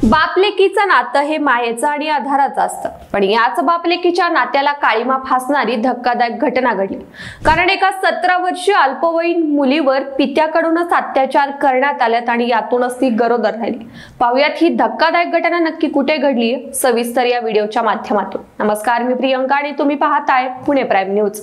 बापलेकीचं नातं हे मायेचं आणि आधाराचं असतं, पण याच बापलेकीच्या नात्याला काळीमा फासणारी धक्कादायक घटना घडली। कारण एका 17 वर्षीय अल्पवयीन मुलीवर पित्याकडूनच अत्याचार करण्यात आल्यात आणि यातूनच ती गरोदर राहिली। पाहुयात ही धक्कादायक घटना नक्की कुठे घडली सविस्तर या व्हिडिओच्या माध्यमातून। नमस्कार, मी प्रियंका आणि तुम्ही पाहताय पुणे प्राईम न्यूज।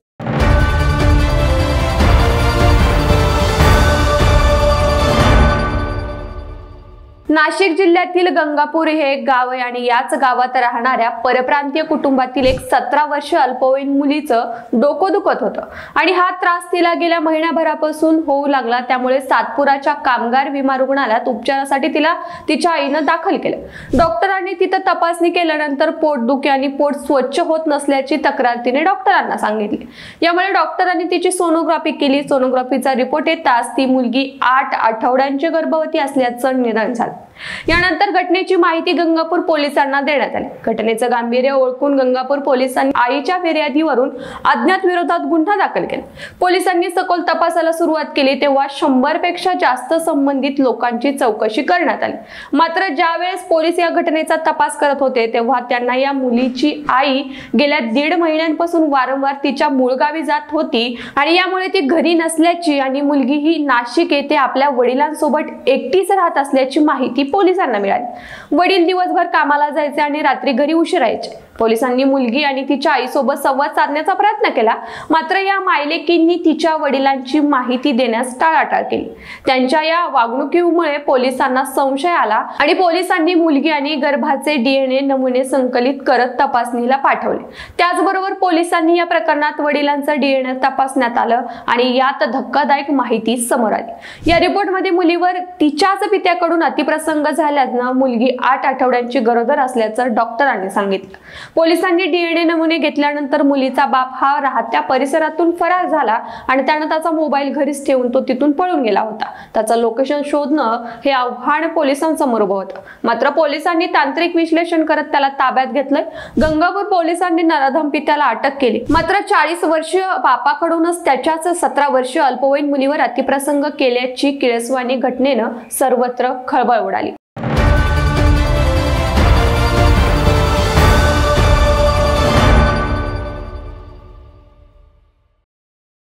नाशिक जिल्ह्यातील गंगापूर हे एक गाव आहे आणि याच गावात राहणाऱ्या परप्रांतीय कुटुंबातील एक 17 वर्षीय अल्पवयीन मुलीचं डोकं दुखत होतं आणि हा त्रास तिला गेल्या महिन्याभरापासून होऊ लागला। त्यामुळे सातपुराच्या कामगार विमा रुग्णालयात उपचारासाठी तिला तिच्या आईनं दाखल केलं। डॉक्टरांनी तिथं तपासणी केल्यानंतर पोटदुखी आणि पोट स्वच्छ होत नसल्याची तक्रार तिने डॉक्टरांना सांगितली। यामुळे डॉक्टरांनी तिची सोनोग्राफी केली। सोनोग्राफीचा रिपोर्ट येताच ती मुलगी 8 आठवड्यांची गर्भवती असल्याचं निदान झालं। यानंतर घटनेची माहिती गंगापूर पोलिसांना देण्यात आली। घटनेचं गांभीर्य ओळखून गंगापूर पोलिसांनी आईच्या फिर्यादीवरून अज्ञात विरोधात गुन्हा दाखल केला। पोलिसांनी सखोल तपासाला सुरुवात केली तेव्हा 100 पेक्षा जास्त संबंधित लोकांची चौकशी करण्यात आली। मात्र ज्यावेळेस पोलीस या घटनेचा तपास करत होते तेव्हा त्यांना या मुलीची आई गेल्या 1.5 महिन्यांपासून वारंवार तिच्या मूळ गावी जात होती आणि यामुळे ती घरी नसल्याची आणि मुलगी ही नाशिक येथे आपल्या वडिलांसोबत एकटीच राहत असल्याची माहिती पोलिसांना मिळाली। वडील दिवसभर कामाला जायचे आणि रात्री घरी उशीर यायचे। पोलिसांनी मुलगी आणि तिच्या आईसोबत संवाद साधण्याचा प्रयत्न केला, मात्र या मायलेकींनी तिच्या वडिलांची माहिती देण्यास टाळाटाळ केली। त्यांच्या या वागणुकीमुळे पोलिसांना संशय आला आणि पोलिसांनी मुलगी आणि गर्भाचे DNA नमुने संकलित करत तपासणीला पाठवले। त्याचबरोबर पोलिसांनी या प्रकरणात वडिलांचा DNA तपासण्यात आलं आणि यात धक्कादायक माहिती समोर आली। या रिपोर्टमध्ये मुलीवर तिच्याच पित्याकडून अतिप्रसंग झाल्यानं मुलगी 8 आठवड्यांची गरोदर असल्याचं डॉक्टरांनी सांगितलं। पोलिसांनी DNA नमुने घेतल्यानंतर मुलीचा बाप हा राहत्या परिसरातून फरार झाला आणि त्याने त्याचा मोबाईल घरीच ठेवून तो तिथून पळून गेला होता। त्याचं लोकेशन शोधणं हे आव्हान पोलिसांसमोर उभं होतं। मात्र पोलिसांनी तांत्रिक विश्लेषण करत त्याला ताब्यात घेतलंय। गंगापूर पोलिसांनी नराधम पित्याला अटक केली। मात्र 40 वर्षीय बापाकडूनच त्याच्याच 17 वर्षीय अल्पवयीन मुलीवर अतिप्रसंग केल्याची किळसवाणी घटनेनं सर्वत्र खळबळ उडाली।